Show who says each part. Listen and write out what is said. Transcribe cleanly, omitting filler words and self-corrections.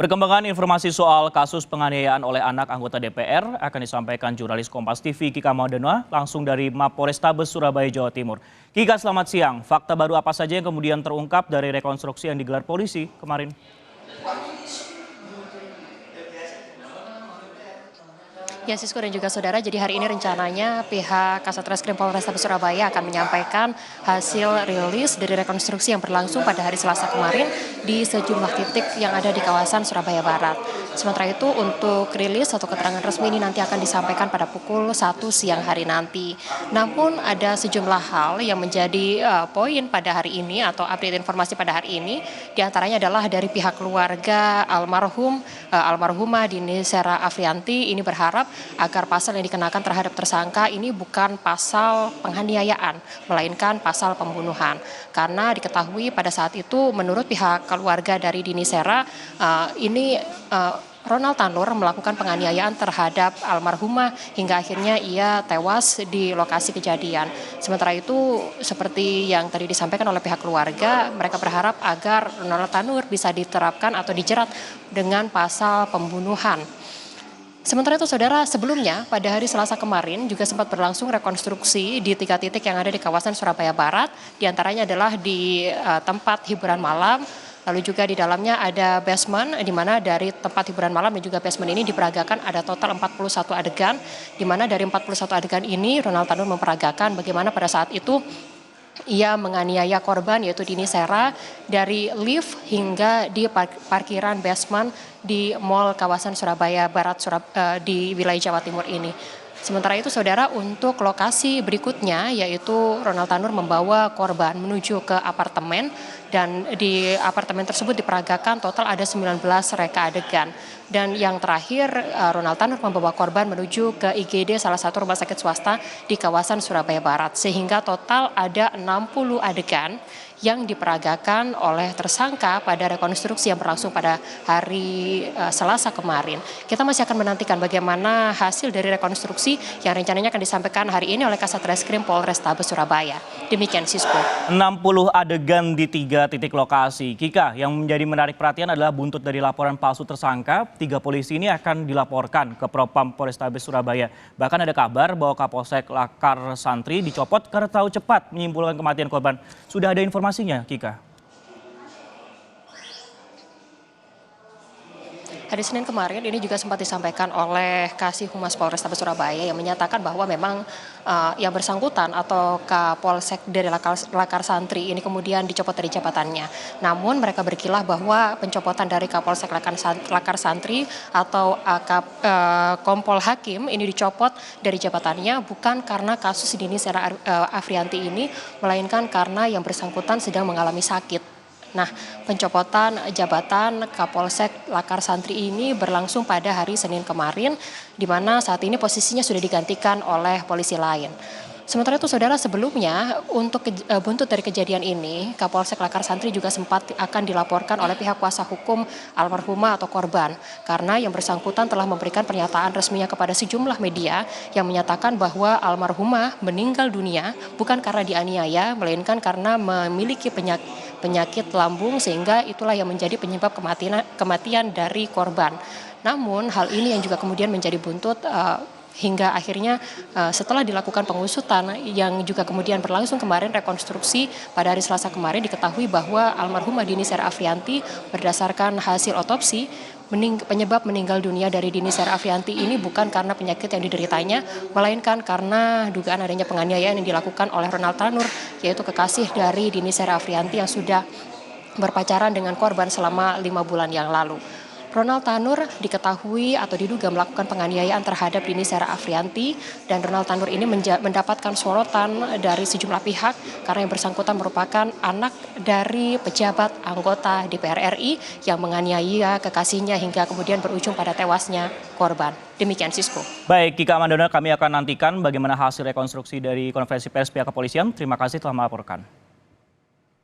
Speaker 1: Perkembangan informasi soal kasus penganiayaan oleh anak anggota DPR akan disampaikan jurnalis Kompas TV Kika Madena langsung dari Mapolrestabes Surabaya, Jawa Timur. Kika, selamat siang. Fakta baru apa saja yang kemudian terungkap dari rekonstruksi yang digelar polisi kemarin?
Speaker 2: Ya, Sisko dan juga saudara, jadi hari ini rencananya pihak Kasatreskrim Polrestabes Surabaya akan menyampaikan hasil rilis dari rekonstruksi yang berlangsung pada hari Selasa kemarin di sejumlah titik yang ada di kawasan Surabaya Barat. Sementara itu untuk rilis atau keterangan resmi ini nanti akan disampaikan pada pukul 1 siang hari nanti. Namun ada sejumlah hal yang menjadi poin pada hari ini atau update informasi pada hari ini, diantaranya adalah dari pihak keluarga almarhumah Dini Sera Afrianti ini berharap agar pasal yang dikenakan terhadap tersangka ini bukan pasal penganiayaan, melainkan pasal pembunuhan. Karena diketahui pada saat itu menurut pihak keluarga dari Dini Sera, Ronald Tanur melakukan penganiayaan terhadap almarhumah hingga akhirnya ia tewas di lokasi kejadian. Sementara itu seperti yang tadi disampaikan oleh pihak keluarga, mereka berharap agar Ronald Tanur bisa diterapkan atau dijerat dengan pasal pembunuhan. Sementara itu saudara, sebelumnya pada hari Selasa kemarin juga sempat berlangsung rekonstruksi di 3 titik yang ada di kawasan Surabaya Barat. Di antaranya adalah di tempat hiburan malam, lalu juga di dalamnya ada basement, di mana dari tempat hiburan malam dan juga basement ini diperagakan ada total 41 adegan, di mana dari 41 adegan ini Ronald Tanur memperagakan bagaimana pada saat itu ia menganiaya korban yaitu Dini Sera dari lift hingga di parkiran basement di Mall kawasan Surabaya Barat di wilayah Jawa Timur ini. Sementara itu saudara, untuk lokasi berikutnya yaitu Ronald Tanur membawa korban menuju ke apartemen dan di apartemen tersebut diperagakan total ada 19 reka adegan. Dan yang terakhir Ronald Tanur membawa korban menuju ke IGD salah satu rumah sakit swasta di kawasan Surabaya Barat. Sehingga total ada 60 adegan yang diperagakan oleh tersangka pada rekonstruksi yang berlangsung pada hari Selasa kemarin. Kita masih akan menantikan bagaimana hasil dari rekonstruksi yang rencananya akan disampaikan hari ini oleh Kasatreskrim Polrestabes Surabaya. Demikian Sisko.
Speaker 1: 60 adegan di 3 titik lokasi. Kika, yang menjadi menarik perhatian adalah buntut dari laporan palsu tersangka. 3 polisi ini akan dilaporkan ke Propam Polrestabes Surabaya. Bahkan ada kabar bahwa Kapolsek Lakar Santri dicopot karena tahu cepat menyimpulkan kematian korban. Sudah ada informasinya, Kika?
Speaker 2: Hari Senin kemarin ini juga sempat disampaikan oleh Kasih Humas Polrestabes Surabaya yang menyatakan bahwa memang yang bersangkutan atau Kapolsek dari Lakar Santri ini kemudian dicopot dari jabatannya. Namun mereka berkilah bahwa pencopotan dari Kapolsek Lakar Santri atau Kompol Hakim ini dicopot dari jabatannya bukan karena kasus Dini Sera Afrianti ini, melainkan karena yang bersangkutan sedang mengalami sakit. Nah, pencopotan jabatan Kapolsek Lakar Santri ini berlangsung pada hari Senin kemarin, di mana saat ini posisinya sudah digantikan oleh polisi lain. Sementara itu saudara, sebelumnya untuk buntut dari kejadian ini, Kapolsek Lakar Santri juga sempat akan dilaporkan oleh pihak kuasa hukum almarhumah atau korban. Karena yang bersangkutan telah memberikan pernyataan resminya kepada sejumlah media yang menyatakan bahwa almarhumah meninggal dunia bukan karena dianiaya, melainkan karena memiliki penyakit lambung sehingga itulah yang menjadi penyebab kematian dari korban. Namun hal ini yang juga kemudian menjadi buntut hingga akhirnya setelah dilakukan pengusutan yang juga kemudian berlangsung kemarin rekonstruksi pada hari Selasa kemarin, diketahui bahwa almarhumah Dini Sera Afrianti berdasarkan hasil otopsi penyebab meninggal dunia dari Dini Sera Afrianti ini bukan karena penyakit yang dideritanya, melainkan karena dugaan adanya penganiayaan yang dilakukan oleh Ronald Tanur, yaitu kekasih dari Dini Sera Afrianti yang sudah berpacaran dengan korban selama 5 bulan yang lalu. Ronald Tanur diketahui atau diduga melakukan penganiayaan terhadap Dini Sera Afrianti, dan Ronald Tanur ini mendapatkan sorotan dari sejumlah pihak karena yang bersangkutan merupakan anak dari pejabat anggota DPR RI yang menganiaya kekasihnya hingga kemudian berujung pada tewasnya korban. Demikian Sisko.
Speaker 1: Baik, Kika Madena, kami akan nantikan bagaimana hasil rekonstruksi dari konferensi pers pihak kepolisian. Terima kasih telah melaporkan.